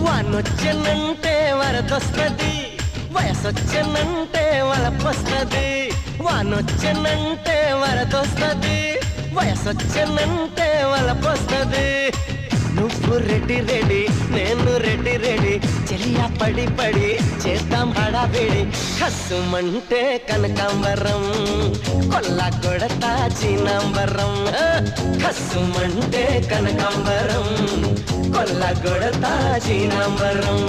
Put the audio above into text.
వానొచ్చెనంటే వరదొస్తది, వయసొచ్చెనంటే వలపొస్తది. వానొచ్చెనంటే వరదొస్తది, వయసొచ్చెనంటే వలపొస్తది. నువ్వు రెడ్డి రెడీ, నేను రెడ్డి రెడీ, చెలియా పడి పడి చేద్దాం హడావిడి. కస్సుమంటే కనకాంబరం, కొల్లా కొడతా చీనాంబరం. కస్సుమంటే కనకాంబరం, కొల్లా కొడతా చీనాంబరం.